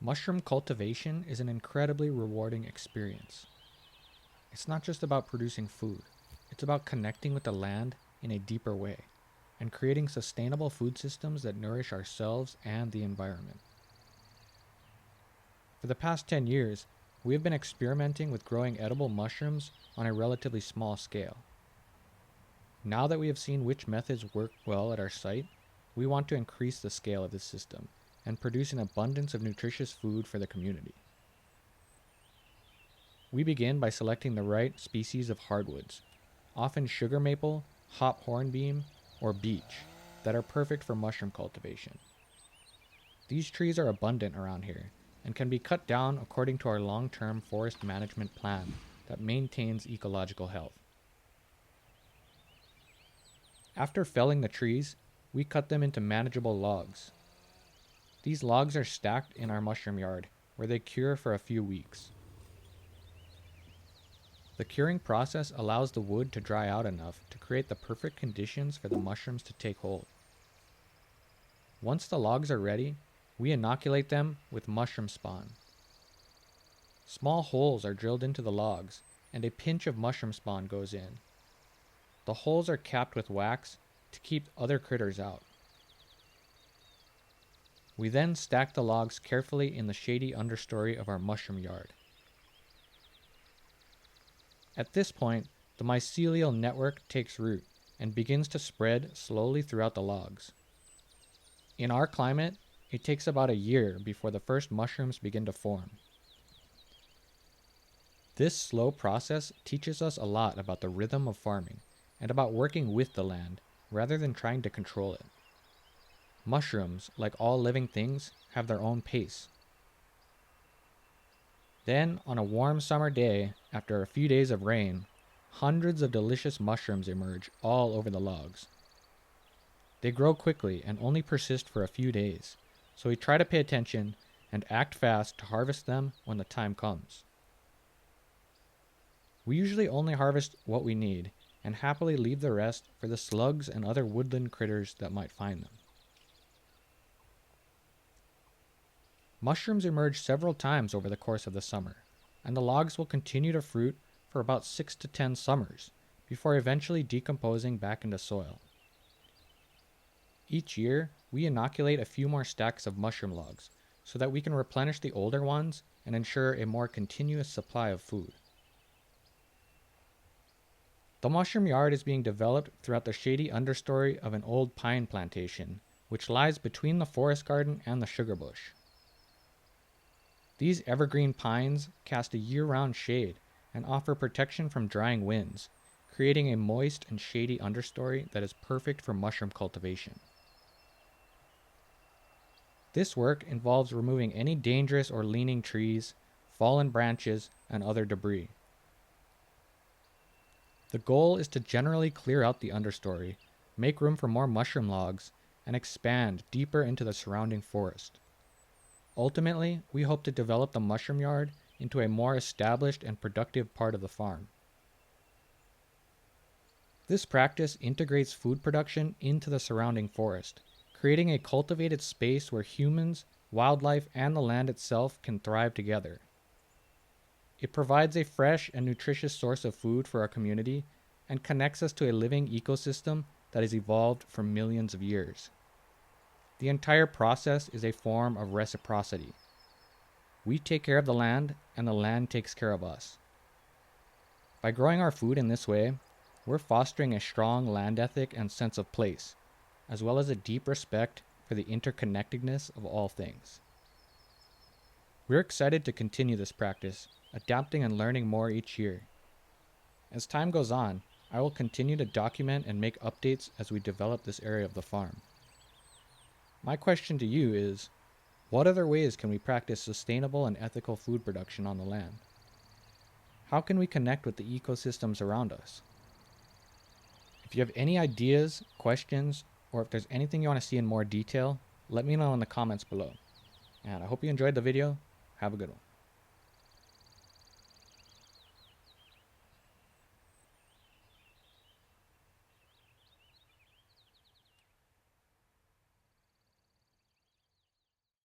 Mushroom cultivation is an incredibly rewarding experience. It's not just about producing food, it's about connecting with the land in a deeper way and creating sustainable food systems that nourish ourselves and the environment. For the past 10 years, we have been experimenting with growing edible mushrooms on a relatively small scale. Now that we have seen which methods work well at our site, we want to increase the scale of this system and produce an abundance of nutritious food for the community. We begin by selecting the right species of hardwoods, often sugar maple, hop hornbeam, or beech, that are perfect for mushroom cultivation. These trees are abundant around here and can be cut down according to our long-term forest management plan that maintains ecological health. After felling the trees, we cut them into manageable logs. These logs are stacked in our mushroom yard, where they cure for a few weeks. The curing process allows the wood to dry out enough to create the perfect conditions for the mushrooms to take hold. Once the logs are ready, we inoculate them with mushroom spawn. Small holes are drilled into the logs, and a pinch of mushroom spawn goes in. The holes are capped with wax to keep other critters out. We then stack the logs carefully in the shady understory of our mushroom yard. At this point, the mycelial network takes root and begins to spread slowly throughout the logs. In our climate, it takes about a year before the first mushrooms begin to form. This slow process teaches us a lot about the rhythm of farming and about working with the land rather than trying to control it. Mushrooms, like all living things, have their own pace. Then, on a warm summer day, after a few days of rain, hundreds of delicious mushrooms emerge all over the logs. They grow quickly and only persist for a few days, so we try to pay attention and act fast to harvest them when the time comes. We usually only harvest what we need and happily leave the rest for the slugs and other woodland critters that might find them. Mushrooms emerge several times over the course of the summer, and the logs will continue to fruit for about 6 to 10 summers before eventually decomposing back into soil. Each year, we inoculate a few more stacks of mushroom logs so that we can replenish the older ones and ensure a more continuous supply of food. The mushroom yard is being developed throughout the shady understory of an old pine plantation, which lies between the forest garden and the sugar bush. These evergreen pines cast a year-round shade and offer protection from drying winds, creating a moist and shady understory that is perfect for mushroom cultivation. This work involves removing any dangerous or leaning trees, fallen branches, and other debris. The goal is to generally clear out the understory, make room for more mushroom logs, and expand deeper into the surrounding forest. Ultimately, we hope to develop the mushroom yard into a more established and productive part of the farm. This practice integrates food production into the surrounding forest, creating a cultivated space where humans, wildlife, and the land itself can thrive together. It provides a fresh and nutritious source of food for our community and connects us to a living ecosystem that has evolved for millions of years. The entire process is a form of reciprocity. We take care of the land, and the land takes care of us. By growing our food in this way, we're fostering a strong land ethic and sense of place, as well as a deep respect for the interconnectedness of all things. We're excited to continue this practice, adapting and learning more each year. As time goes on, I will continue to document and make updates as we develop this area of the farm. My question to you is, what other ways can we practice sustainable and ethical food production on the land? How can we connect with the ecosystems around us? If you have any ideas, questions, or if there's anything you want to see in more detail, let me know in the comments below. And I hope you enjoyed the video. Have a good one.